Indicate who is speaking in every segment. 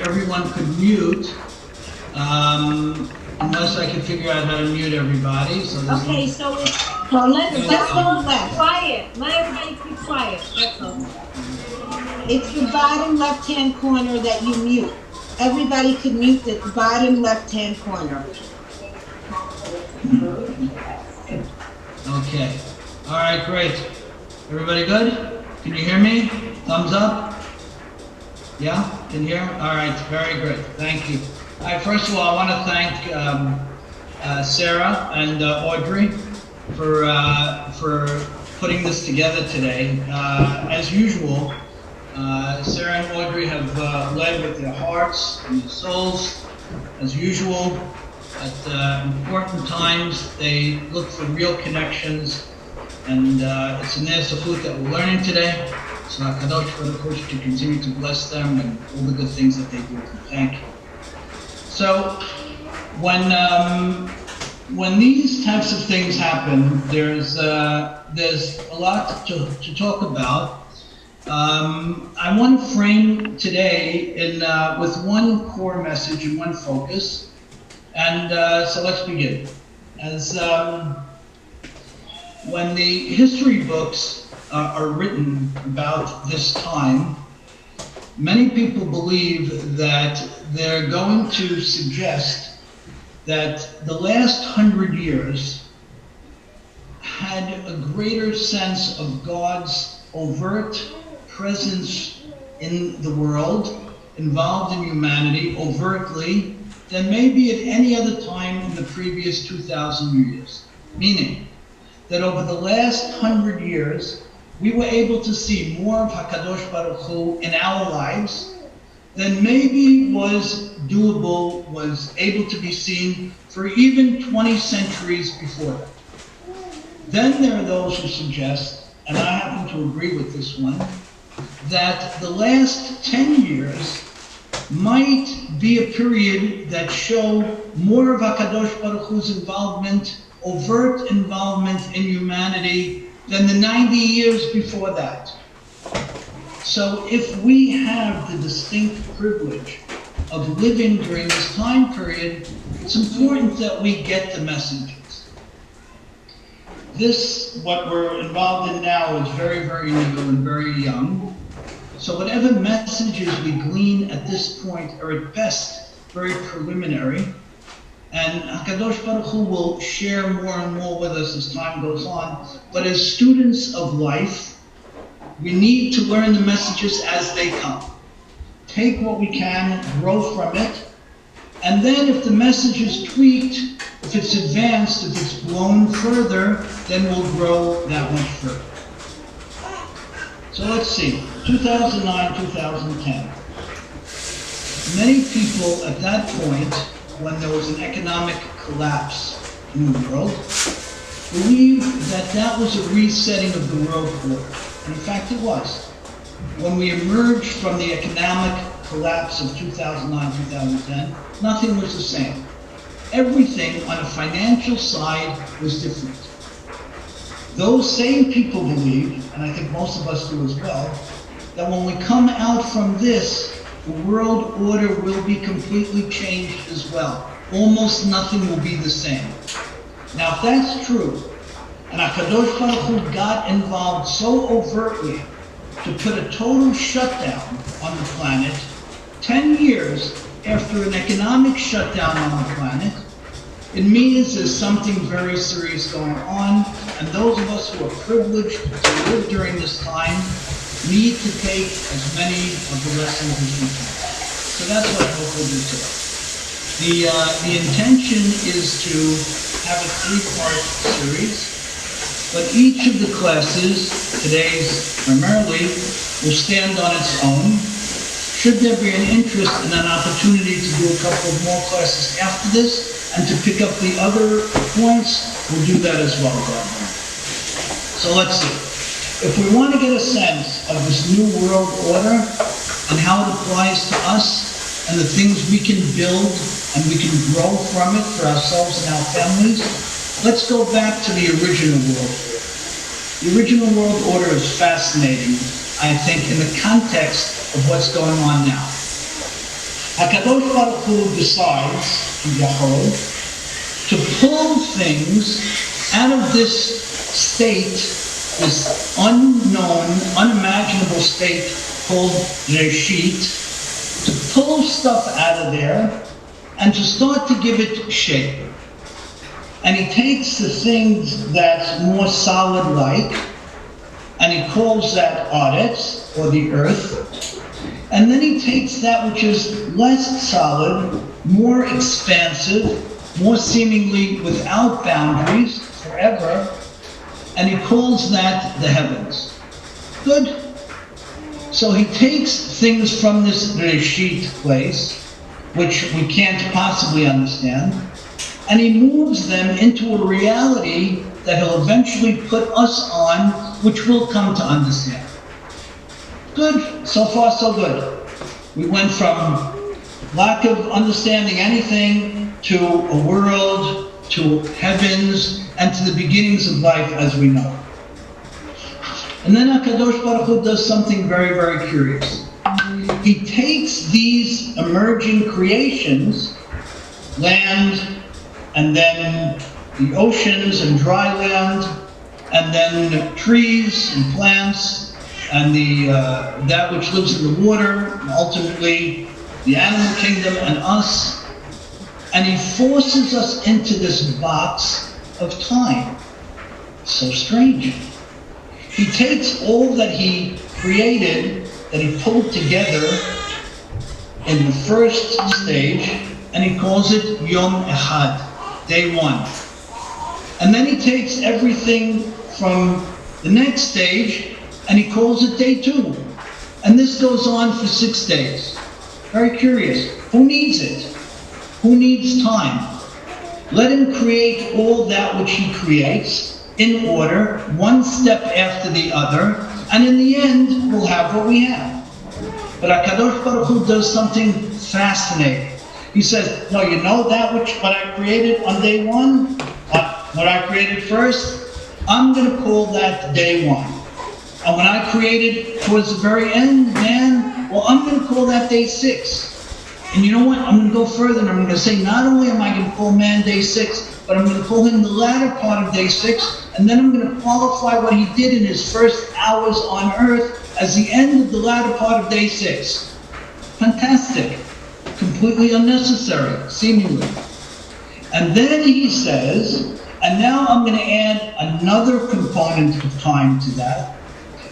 Speaker 1: everyone could mute, unless I can figure out how to mute everybody. So
Speaker 2: okay, so let's go left. Quiet. Let everybody be quiet. That's all.
Speaker 3: It's the bottom left-hand corner that you mute. Everybody can mute the bottom left-hand corner.
Speaker 1: Okay. All right, great. Everybody good? Can you hear me? Thumbs up? Yeah? Can you hear me? All right, very good. Thank you. All right, first of all, I want to thank Sarah and Audrey for putting this together today. As usual, Sarah and Audrey have led with their hearts and their souls. As usual, at important times, they look for real connections, and it's in their zechut that we're learning today. So HaKadosh Baruch Hu to continue to bless them and all the good things that they do. Thank you. So, when these types of things happen, there's a lot to talk about. I want to frame today with one core message and one focus, and so let's begin. As when the history books are written about this time, many people believe that they're going to suggest that the last 100 years had a greater sense of God's overt presence in the world, involved in humanity overtly, than maybe at any other time in the previous 2,000 years. Meaning that over the last 100 years, we were able to see more of HaKadosh Baruch Hu in our lives than maybe was doable, was able to be seen for even 20 centuries before that. Then there are those who suggest, and I happen to agree with this one, that the last 10 years might be a period that show more of HaKadosh Baruch Hu's involvement, overt involvement in humanity, than the 90 years before that. So if we have the distinct privilege of living during this time period, it's important that we get the messages. This, what we're involved in now, is very, very new and very young. So whatever messages we glean at this point are at best very preliminary. And HaKadosh Baruch Hu will share more and more with us as time goes on. But as students of life, we need to learn the messages as they come. Take what we can, grow from it, and then if the message is tweaked, if it's advanced, if it's blown further, then we'll grow that much further. So let's see, 2009, 2010. Many people at that point, when there was an economic collapse in the world, believed that that was a resetting of the world order. And in fact, it was. When we emerged from the economic collapse of 2009, 2010, nothing was the same. Everything on a financial side was different. Those same people believe, and I think most of us do as well, that when we come out from this, the world order will be completely changed as well. Almost nothing will be the same. Now, if that's true, and HaKadosh Baruch Hu got involved so overtly to put a total shutdown on the planet, 10 years after an economic shutdown on the planet, it means there's something very serious going on, and those of us who are privileged to live during this time need to take as many of the lessons as we can. So that's what I hope we'll do today. The intention is to have a 3-part series, but each of the classes, today's primarily, will stand on its own. Should there be an interest and an opportunity to do a couple of more classes after this and to pick up the other points, we'll do that as well, God willing. So let's see. If we want to get a sense of this new world order and how it applies to us and the things we can build and we can grow from it for ourselves and our families, let's go back to the original world order. The original world order is fascinating, I think, in the context of what's going on now. HaKadosh Baruch Hu decides, Yahweh, to pull things out of this state, this unknown, unimaginable state called Reshit, to pull stuff out of there and to start to give it shape. And he takes the things that's more solid-like, and he calls that Aretz, or the earth. And then he takes that which is less solid, more expansive, more seemingly without boundaries, forever, and he calls that the heavens. Good. So he takes things from this Reshit place, which we can't possibly understand, and he moves them into a reality that he'll eventually put us on, which we'll come to understand. Good. So far, so good. We went from lack of understanding anything to a world, to heavens, and to the beginnings of life as we know. And then HaKadosh Baruch Hu does something very, very curious. He takes these emerging creations, land, and then the oceans and dry land, and then trees and plants, and that which lives in the water, and ultimately the animal kingdom and us, and he forces us into this box of time. So strange. He takes all that he created, that he pulled together in the first stage, and he calls it Yom Echad, day one. And then he takes everything from the next stage, and he calls it day two. And this goes on for 6 days. Very curious. Who needs it? Who needs time? Let him create all that which he creates in order, one step after the other, and in the end, we'll have what we have. But HaKadosh Baruch Hu does something fascinating. He says, no, you know that what I created on day one? What I created first? I'm going to call that day one. And when I created towards the very end, man, well, I'm going to call that day 6. And you know what? I'm going to go further, and I'm going to say, not only am I going to call man day 6, but I'm going to call him the latter part of day 6, and then I'm going to qualify what he did in his first hours on earth as the end of the latter part of day 6. Fantastic. Completely unnecessary, seemingly. And then he says, and now I'm going to add another component of time to that.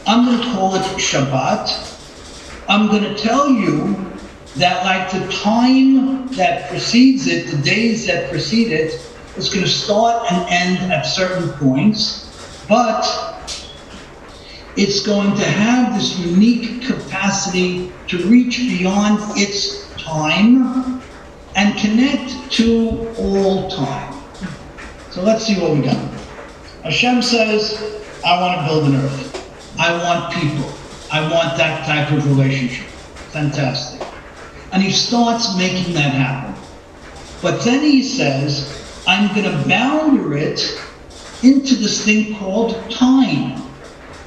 Speaker 1: I'm going to call it Shabbat. I'm going to tell you that like the time that precedes it, the days that precede it, is going to start and end at certain points, but it's going to have this unique capacity to reach beyond its time and connect to all time. So let's see what we got. Hashem says, I want to build an earth. I want people. I want that type of relationship. Fantastic. And he starts making that happen. But then he says, I'm going to boundary it into this thing called time.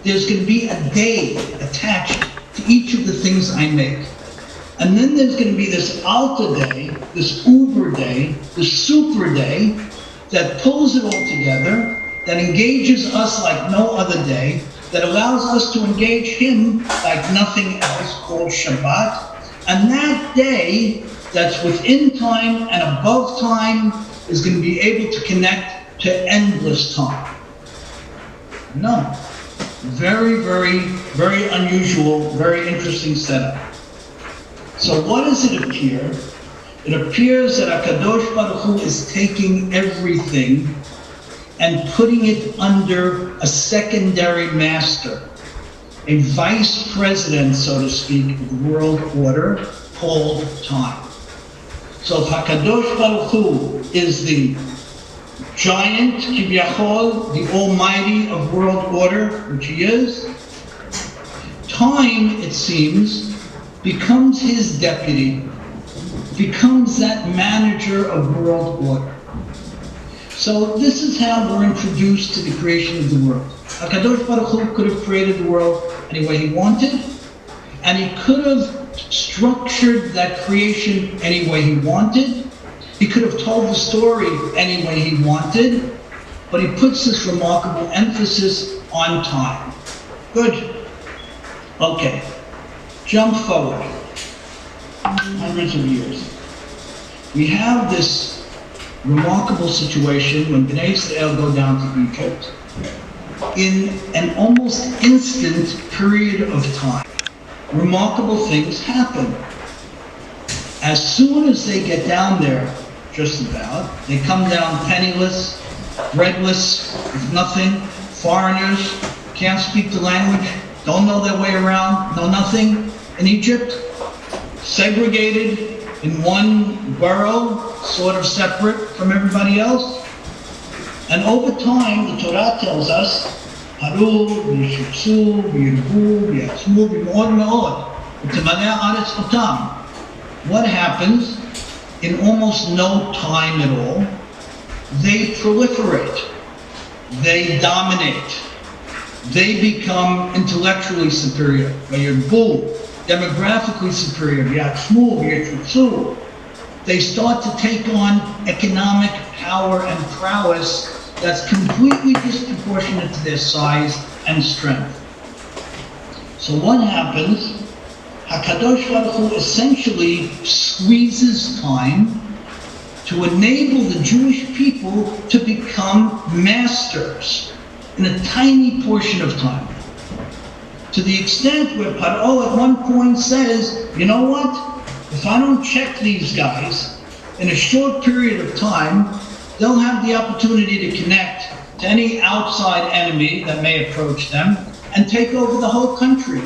Speaker 1: There's going to be a day attached to each of the things I make. And then there's going to be this alta day, this uber day, this super day, that pulls it all together, that engages us like no other day, that allows us to engage him like nothing else, called Shabbat. And that day that's within time and above time is going to be able to connect to endless time. No. Very, very, very unusual, very interesting setup. So what does it appear? It appears that HaKadosh Baruch Hu is taking everything and putting it under a secondary master, a vice president, so to speak, of the world order called time. So if HaKadosh Baruch Hu is the giant, Kivyachol, the almighty of world order, which he is, time, it seems, becomes his deputy, becomes that manager of world order. So this is how we're introduced to the creation of the world. HaKadosh Baruch Hu could have created the world any way he wanted, and he could have structured that creation any way he wanted. He could have told the story any way he wanted, but he puts this remarkable emphasis on time. Good. Okay. Jump forward. Hundreds of years. We have this remarkable situation when Bnei Israel go down to Egypt in an almost instant period of time. Remarkable things happen. As soon as they get down there, just about, they come down penniless, breadless, with nothing, foreigners, can't speak the language, don't know their way around, know nothing in Egypt, segregated in one borough, sort of separate from everybody else. And over time, the Torah tells us, Haru, Yishutsu, Yirbu, Yatzmu, B'mod Me'od, V'temalei ha'aretz otam. What happens? In almost no time at all, they proliferate, they dominate, they become intellectually superior, Yirbu, demographically superior, Yatzmu, Yishutsu. They start to take on economic power and prowess that's completely disproportionate to their size and strength. So what happens? HaKadosh Baruch Hu essentially squeezes time to enable the Jewish people to become masters in a tiny portion of time. To the extent where Paro at one point says, you know what? If I don't check these guys, in a short period of time, they'll have the opportunity to connect to any outside enemy that may approach them and take over the whole country.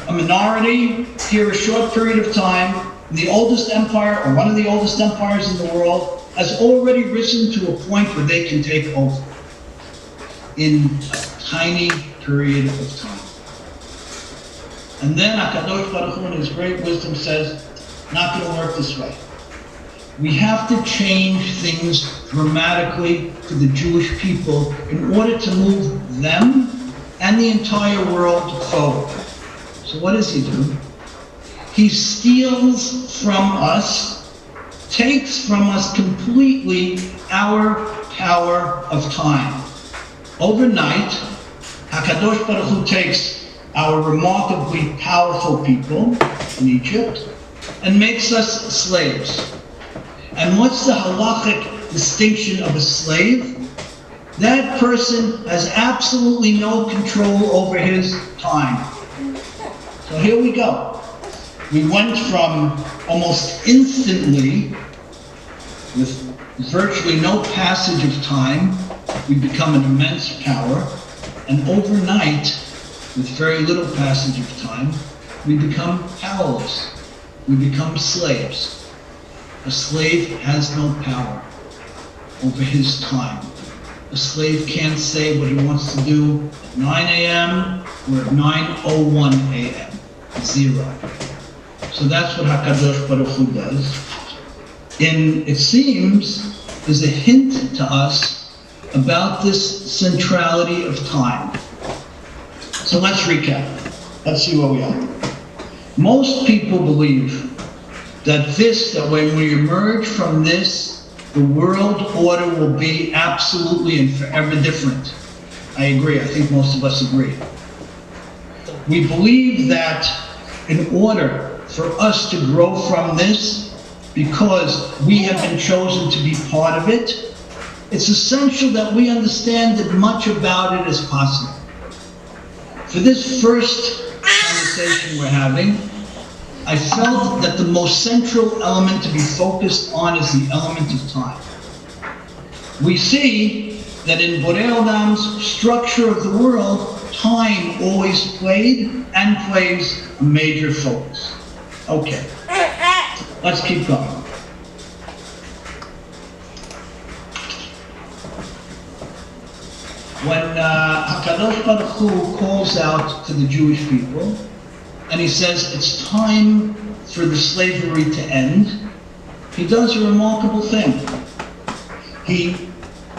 Speaker 1: A minority, here a short period of time, the oldest empire, or one of the oldest empires in the world, has already risen to a point where they can take over in a tiny period of time. And then HaKadosh Baruch Hu in his great wisdom says, not going to work this way. We have to change things dramatically for the Jewish people in order to move them and the entire world forward. So what does he do? He steals from us, takes from us completely our power of time. Overnight, HaKadosh Baruch Hu takes our remarkably powerful people in Egypt and makes us slaves. And what's the halachic distinction of a slave? That person has absolutely no control over his time. So here we go. We went from almost instantly, with virtually no passage of time, we become an immense power, and overnight, with very little passage of time, we become powerless. We become slaves. A slave has no power over his time. A slave can't say what he wants to do at 9 a.m. or at 9:01 a.m. Zero. So that's what HaKadosh Baruch Hu does. It seems, is a hint to us about this centrality of time. So let's recap. Let's see where we are. Most people believe that when we emerge from this, the world order will be absolutely and forever different. I agree. I think most of us agree. We believe that in order for us to grow from this, because we have been chosen to be part of it, it's essential that we understand as much about it as possible. For this first conversation we're having, I felt that the most central element to be focused on is the element of time. We see that in Borei Olam's structure of the world, time always played and plays a major focus. Okay, let's keep going. When HaKadosh Baruch Hu calls out to the Jewish people, and he says it's time for the slavery to end, he does a remarkable thing. He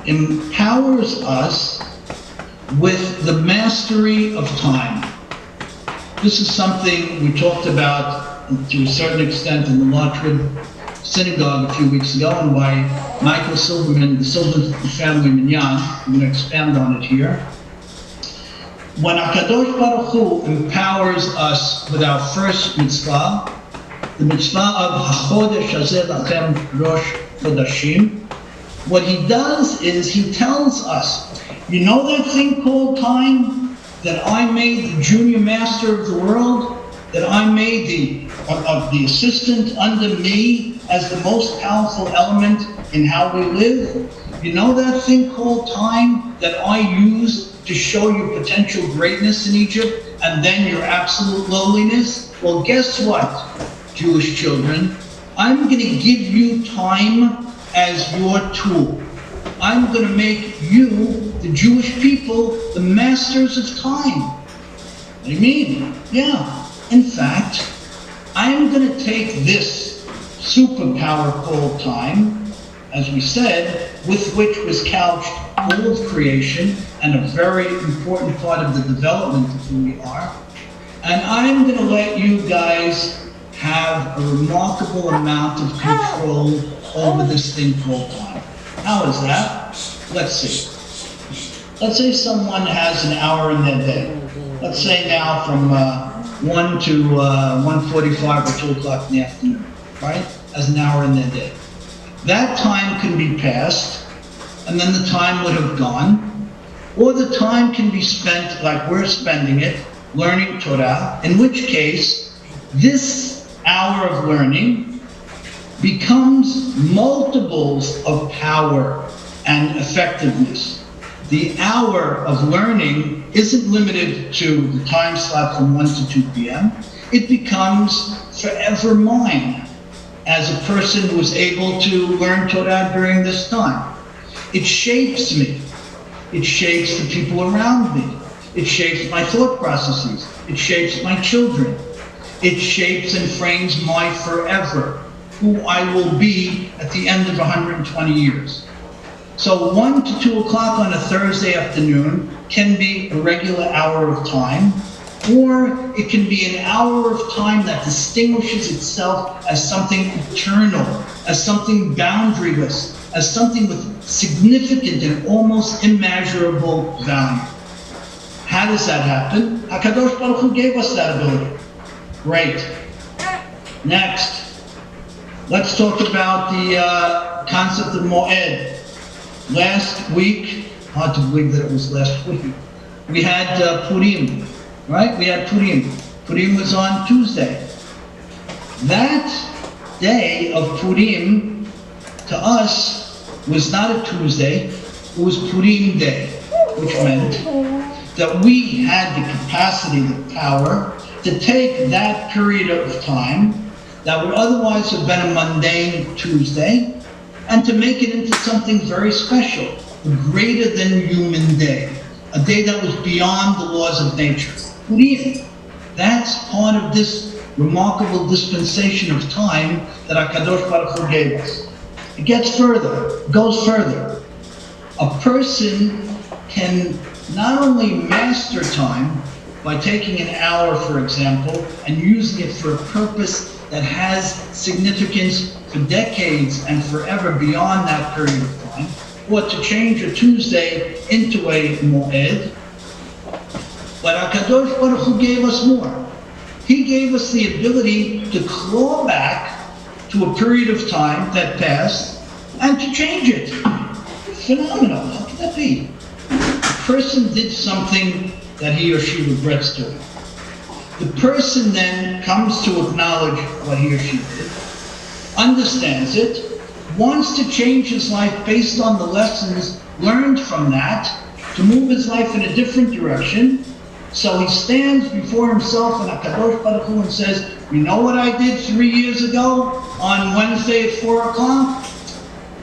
Speaker 1: empowers us with the mastery of time. This is something we talked about to a certain extent in the Larchwood Synagogue a few weeks ago, and by Michael Silverman, the Silverman family Minyan. I'm going to expand on it here. When HaKadosh Baruch Hu empowers us with our first mitzvah, the mitzvah of HaChodesh Hazeh Lachem Rosh Chodashim, what he does is he tells us, you know that thing called time that I made the junior master of the world, that I made the assistant under me as the most powerful element in how we live? You know that thing called time that I used to show you potential greatness in Egypt and then your absolute lowliness? Well, guess what, Jewish children? I'm going to give you time as your tool. I'm going to make you, the Jewish people, the masters of time. What do you mean? Yeah. In fact, I'm going to take this superpower called time, as we said, with which was couched all of creation and a very important part of the development of who we are, and I'm going to let you guys have a remarkable amount of control over this thing called time. How is that? Let's see. Let's say someone has an hour in their day. Let's say now from 1 to 1:45 or 2 o'clock in the afternoon, right? As an hour in their day. That time can be passed, and then the time would have gone, or the time can be spent like we're spending it, learning Torah, in which case this hour of learning becomes multiples of power and effectiveness. The hour of learning isn't limited to the time slot from 1 to 2 p.m. It becomes forever mine as a person who is able to learn Torah during this time. It shapes me. It shapes the people around me. It shapes my thought processes. It shapes my children. It shapes and frames my forever, who I will be at the end of 120 years. So 1 to 2 o'clock on a Thursday afternoon can be a regular hour of time, or it can be an hour of time that distinguishes itself as something eternal, as something boundaryless, as something with significant and almost immeasurable value. How does that happen? HaKadosh Baruch Hu gave us that ability. Great. Next, let's talk about the concept of Moed. Last week, hard to believe that it was last week, we had Purim, right? We had Purim. Purim was on Tuesday. That day of Purim, to us, was not a Tuesday, it was Purim Day, which meant that we had the capacity, the power, to take that period of time that would otherwise have been a mundane Tuesday and to make it into something very special, a greater than human day, a day that was beyond the laws of nature. Purim. That's part of this remarkable dispensation of time that HaKadosh Baruch Hu gave us. It gets further, goes further. A person can not only master time by taking an hour, for example, and using it for a purpose that has significance for decades and forever beyond that period of time, or to change a Tuesday into a Moed. But HaKadosh Baruch Hu gave us more. He gave us the ability to claw back to a period of time that passed and to change it. Phenomenal. How could that be? A person did something that he or she regrets doing. The person then comes to acknowledge what he or she did, understands it, wants to change his life based on the lessons learned from that, to move his life in a different direction. So he stands before himself and HaKadosh Baruch Hu and says, you know what I did 3 years ago on Wednesday at 4 o'clock?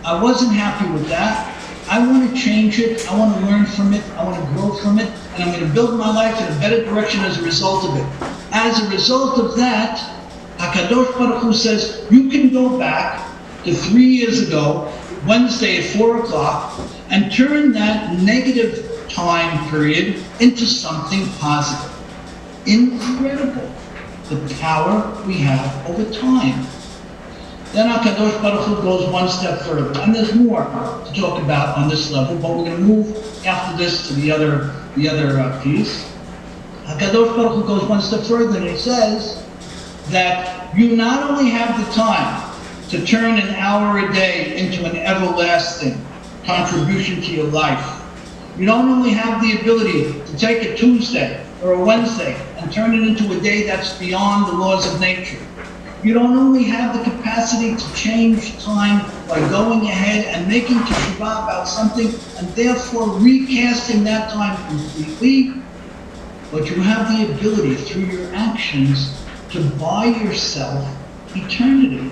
Speaker 1: I wasn't happy with that. I want to change it. I want to learn from it. I want to grow from it. And I'm going to build my life in a better direction as a result of it. As a result of that, HaKadosh Baruch Hu says, you can go back to 3 years ago, Wednesday at 4 o'clock, and turn that negative time period into something positive. Incredible. the power we have over time. Then HaKadosh Baruch Hu goes one step further, and there's more to talk about on this level, but we're going to move after this to the other piece. HaKadosh Baruch Hu goes one step further, and he says that you not only have the time to turn an hour a day into an everlasting contribution to your life, you don't only have the ability to take a Tuesday or a Wednesday and turn it into a day that's beyond the laws of nature. You don't only have the capacity to change time by going ahead and making teshuvah about something and therefore recasting that time completely, but you have the ability through your actions to buy yourself eternity.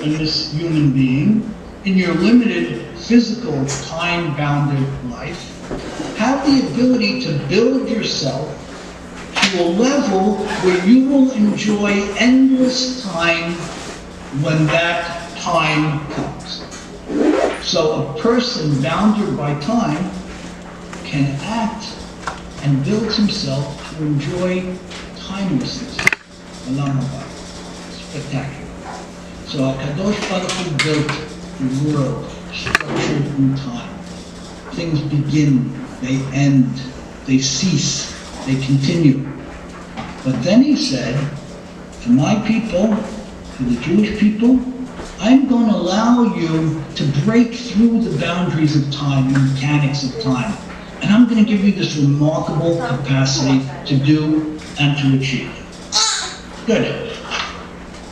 Speaker 1: In this human being, in your limited physical time-bounded life, have the ability to build yourself to a level where you will enjoy endless time when that time comes. So a person bounded by time can act and build himself to enjoy timelessness. Olam haba. Spectacular. So HaKadosh Baruch Hu built the world structured in time. Things begin, they end, they cease, they continue. But then he said, to my people, to the Jewish people, I'm going to allow you to break through the boundaries of time, the mechanics of time. And I'm going to give you this remarkable capacity to do and to achieve. Good.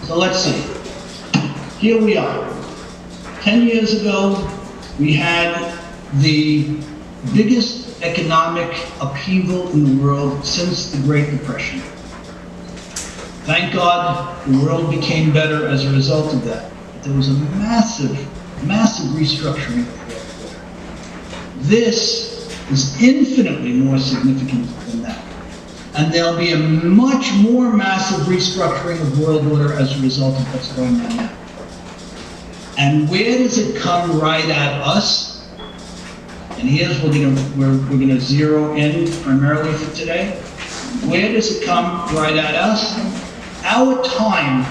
Speaker 1: So let's see. Here we are. 10 years ago, we had the biggest economic upheaval in the world since the Great Depression. Thank God the world became better as a result of that. There was a massive, massive restructuring. This is infinitely more significant than that. And there'll be a much more massive restructuring of world order as a result of what's going on now. And where does it come right at us? And here's what we're going to zero in primarily for today. Where does it come right at us? Our time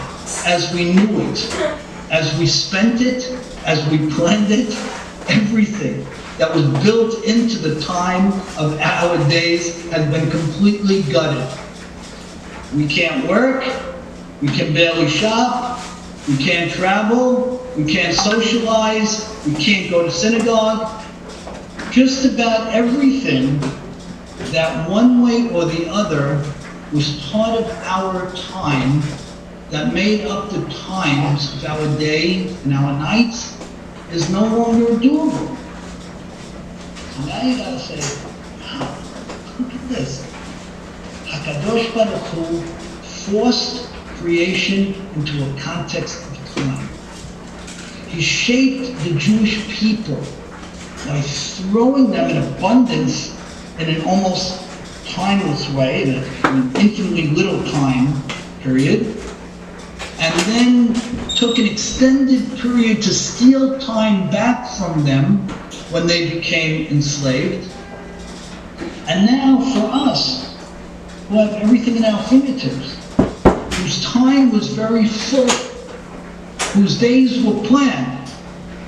Speaker 1: as we knew it, as we spent it, as we planned it, everything that was built into the time of our days has been completely gutted. We can't work, we can barely shop, we can't travel, we can't socialize, we can't go to synagogue. Just about everything that one way or the other was part of our time, that made up the times of our day and our nights, is no longer doable. So now you gotta say, wow, look at this. HaKadosh Baruch Hu forced creation into a context of time. He shaped the Jewish people by throwing them in abundance in an almost timeless way, in an infinitely little time period, and then took an extended period to steal time back from them when they became enslaved. And now for us, who have everything in our fingertips, whose time was very full, whose days were planned,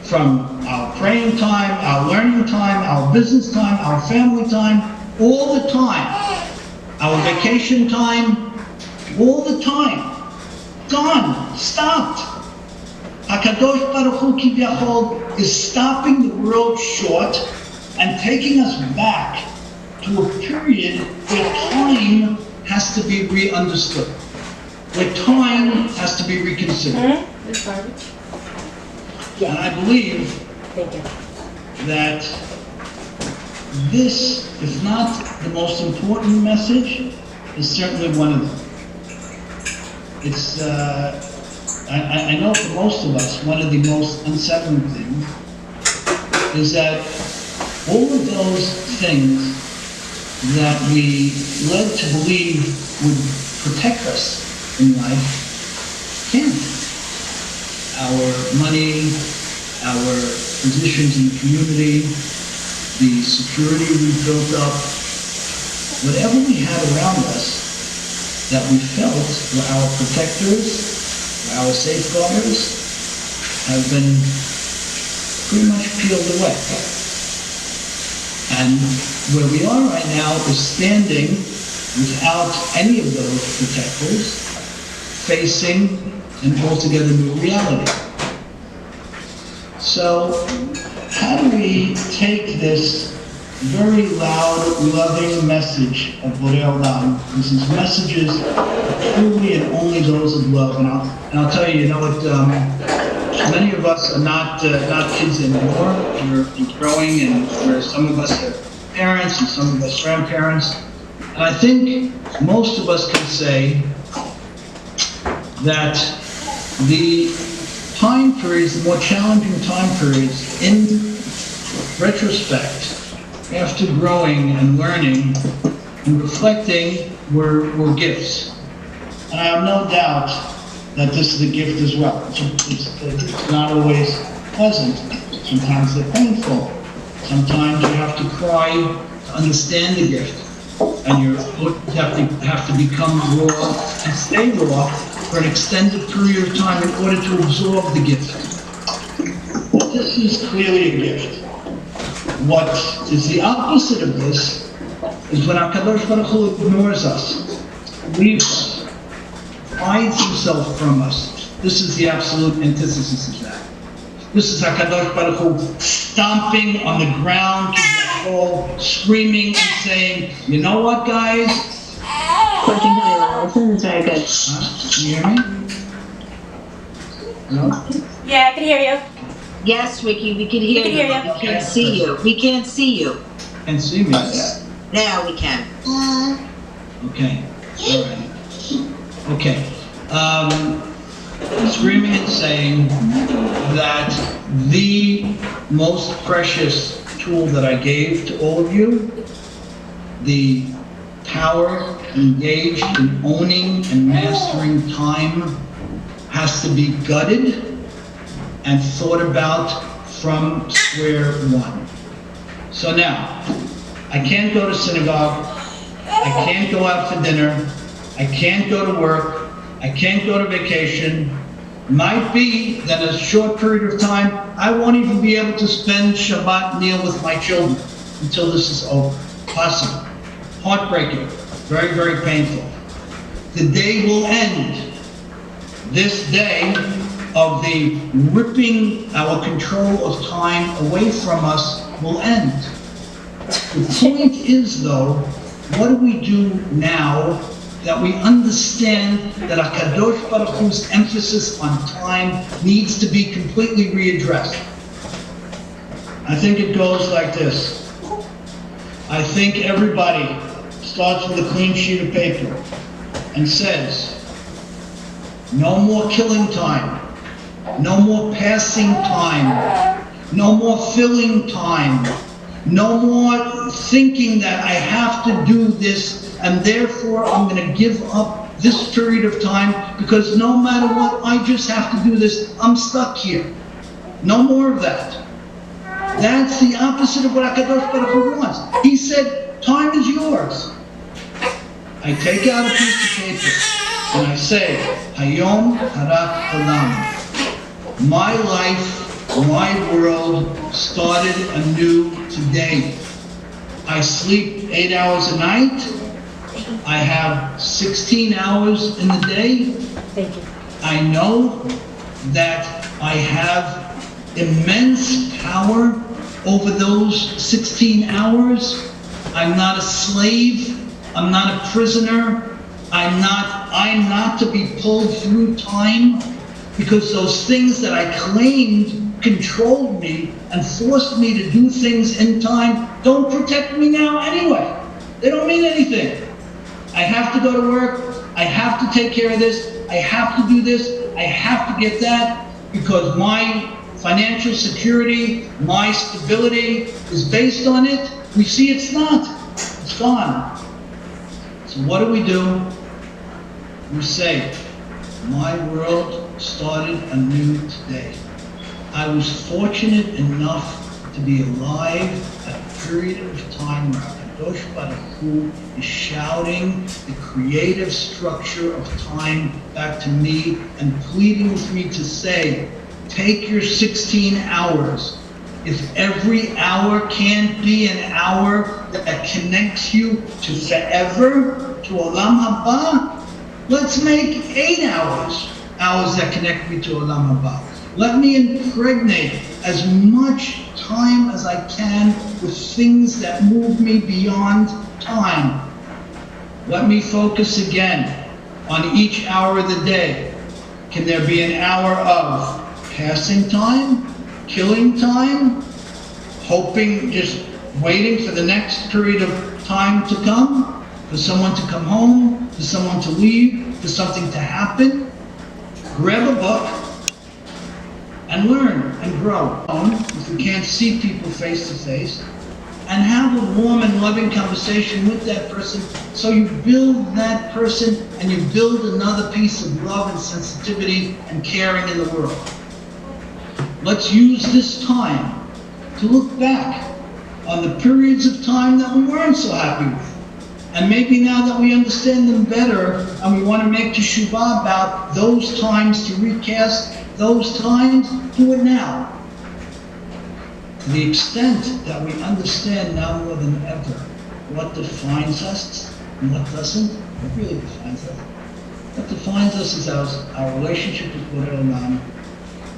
Speaker 1: from our praying time, our learning time, our business time, our family time, all the time, our vacation time, all the time, gone, stopped. HaKadosh Baruch Hu Kivyachol is stopping the world short and taking us back to a period where time has to be re-understood, where time has to be reconsidered. And I believe that this, if not the most important message, is certainly one of them. It's, I know for most of us, one of the most unsettling things is that all of those things that we led to believe would protect us in life can't. Our money, our positions in the community, the security we've built up, whatever we have around us that we felt were our protectors, our safeguarders, have been pretty much peeled away. And where we are right now is standing without any of those protectors, facing an altogether new reality. So, how do we take this very loud, loving message of Borei Olam? This is messages truly and only those of love. And I'll tell you, you know what? Many of us are not kids anymore. We're growing, and some of us are parents, and some of us grandparents. And I think most of us can say that the time periods, the more challenging time periods, in retrospect, after growing and learning and reflecting, were gifts. And I have no doubt that this is a gift as well. It's not always pleasant. Sometimes they're painful. Sometimes you have to cry to understand the gift. And you have to become raw and stay raw for an extended period of time in order to absorb the gift. This is clearly a gift. What is the opposite of this is when HaKadosh Baruch Hu ignores us, leaves us, hides himself from us. This is the absolute antithesis of that. This is HaKadosh Baruch Hu stomping on the ground, screaming and saying, you know what, guys?
Speaker 2: Working really well. This is very good.
Speaker 1: Can you hear me? No?
Speaker 4: Yeah, I can hear you.
Speaker 3: Yes, Ricky, we can hear you.
Speaker 4: you.
Speaker 3: We can't see you. We can't see you.
Speaker 1: Can't see me yet.
Speaker 3: Now we can.
Speaker 1: Okay. All right. Okay. Screaming and saying that the most precious tool that I gave to all of you, the power engaged in owning and mastering time, has to be gutted and thought about from square one. So now, I can't go to synagogue, I can't go out for dinner, I can't go to work, I can't go to vacation. Might be that in a short period of time, I won't even be able to spend Shabbat meal with my children until this is over. Possible. Heartbreaking. Very, very painful. The day will end. This day of the ripping our control of time away from us will end. The point is, though, what do we do now that we understand that HaKadosh Baruch Hu's emphasis on time needs to be completely readdressed? I think it goes like this. I think everybody starts with a clean sheet of paper and says, no more killing time, no more passing time, no more filling time, no more thinking that I have to do this and therefore I'm going to give up this period of time because no matter what, I just have to do this. I'm stuck here. No more of that. That's the opposite of what HaKadosh Baruch Hu wants. He said, time is yours. I take out a piece of paper and I say, Hayom Harat Olam. My life, my world started anew today. I sleep 8 hours a night. I have 16 hours in the day.
Speaker 4: Thank you.
Speaker 1: I know that I have immense power over those 16 hours. I'm not a slave. I'm not a prisoner. I'm not to be pulled through time because those things that I claimed controlled me and forced me to do things in time don't protect me now anyway. They don't mean anything. I have to go to work. I have to take care of this. I have to do this. I have to get that because my financial security, my stability is based on it. We see it's not. It's gone. So what do? We say, my world started anew today. I was fortunate enough to be alive at a period of time where HaKadosh Baruch Hu is shouting the creative structure of time back to me and pleading with me to say, take your 16 hours. If every hour can't be an hour that connects you to forever, to Olam Haba, let's make 8 hours that connect me to Olam Haba. Let me impregnate as much time as I can with things that move me beyond time. Let me focus again on each hour of the day. Can there be an hour of passing time, killing time, hoping, just waiting for the next period of time to come, for someone to come home, for someone to leave, for something to happen? Grab a book and learn and grow. If we can't see people face to face, and have a warm and loving conversation with that person, so you build that person and you build another piece of love and sensitivity and caring in the world. Let's use this time to look back on the periods of time that we weren't so happy with. And maybe now that we understand them better and we want to make teshuvah about those times, to recast those times, do it now. To the extent that we understand now more than ever what defines us and what doesn't, what really defines us. What defines us is our relationship with Borei Olam,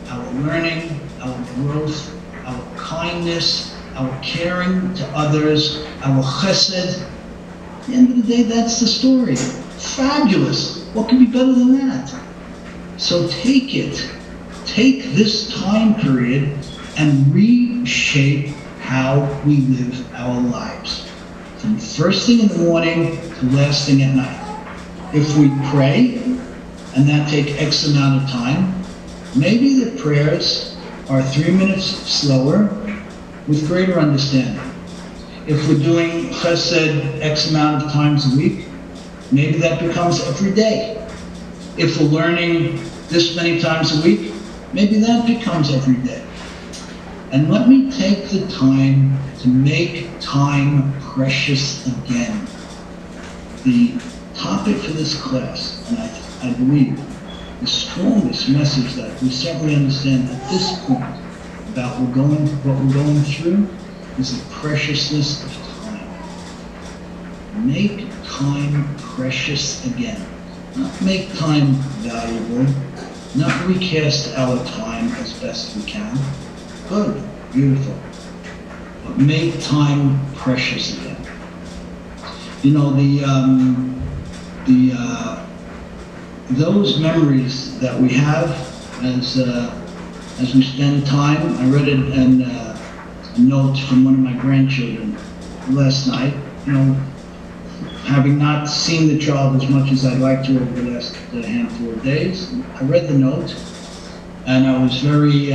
Speaker 1: our learning, our growth, our kindness, our caring to others, our chesed. At the end of the day, that's the story. Fabulous. What could be better than that? So take this time period and reshape how we live our lives. From first thing in the morning to last thing at night. If we pray, and that takes X amount of time, maybe the prayers are 3 minutes slower with greater understanding. If we're doing chesed X amount of times a week, maybe that becomes every day. If we're learning this many times a week, maybe that becomes every day. And let me take the time to make time precious again. The topic for this class, and I believe the strongest message that we certainly understand at this point about what we're going through, is the preciousness of time. Make time precious again. Not make time valuable, not recast our time as best we can. Good, beautiful. But make time precious again. You know, those memories that we have as we spend time. I read it in a note from one of my grandchildren last night. You know, having not seen the child as much as I'd like to over the last handful of days, I read the note, and I was very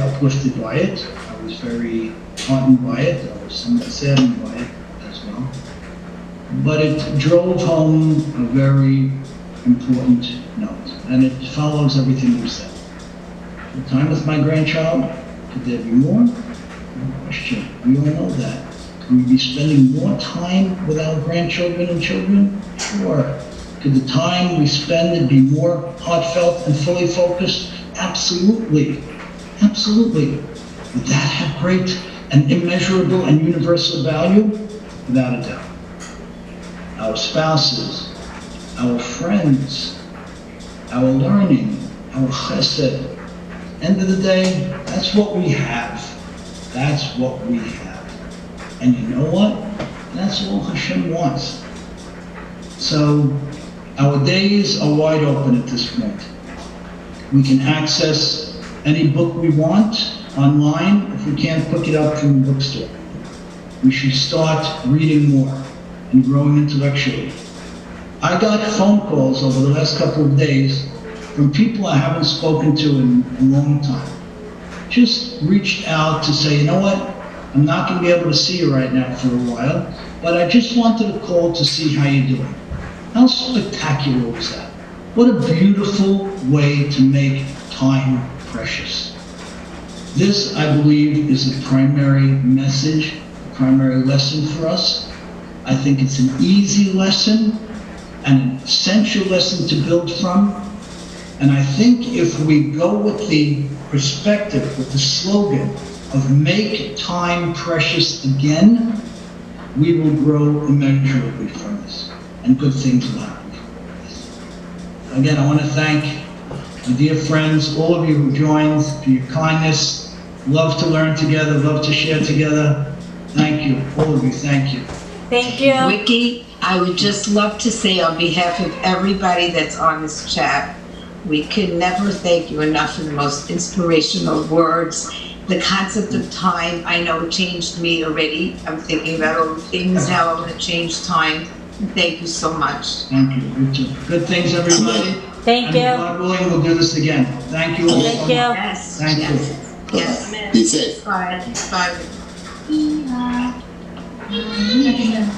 Speaker 1: uplifted by it. I was very heartened by it. I was somewhat saddened by it as well. But it drove home a very important note, and it follows everything you said. The time with my grandchild, could there be more? No question. We all know that. Could we be spending more time with our grandchildren and children? Sure. Could the time we spend be more heartfelt and fully focused? Absolutely. Absolutely. Would that have great and immeasurable and universal value? Without a doubt. Our spouses, our friends, our learning, our chesed. End of the day, that's what we have. That's what we have. And you know what? That's all Hashem wants. So our days are wide open at this point. We can access any book we want online if we can't pick it up from the bookstore. We should start reading more and growing intellectually. I got phone calls over the last couple of days from people I haven't spoken to in a long time. Just reached out to say, you know what, I'm not going to be able to see you right now for a while, but I just wanted to call to see how you're doing. How spectacular was that? What a beautiful way to make time precious. This, I believe, is the primary message, the primary lesson for us. I think it's an easy lesson and an essential lesson to build from. And I think if we go with the perspective, with the slogan of make time precious again, we will grow immeasurably from this, and good things will happen from this. Again, I want to thank my dear friends, all of you who joined, for your kindness. Love to learn together, love to share together. Thank you, all of you, thank you.
Speaker 4: Thank you.
Speaker 3: Ricky, I would just love to say on behalf of everybody that's on this chat, we can never thank you enough for the most inspirational words. The concept of time, I know it changed me already. I'm thinking about all the things, how I'm going to change time. Thank you so much.
Speaker 1: Thank you, you too. Good things, everybody.
Speaker 4: Thank you.
Speaker 1: And God willing, we'll do this again. Thank you all so
Speaker 4: Thank
Speaker 1: much.
Speaker 4: you.
Speaker 3: Yes.
Speaker 1: Thank you.
Speaker 3: Yes.
Speaker 5: Be safe.
Speaker 3: Bye. Bye.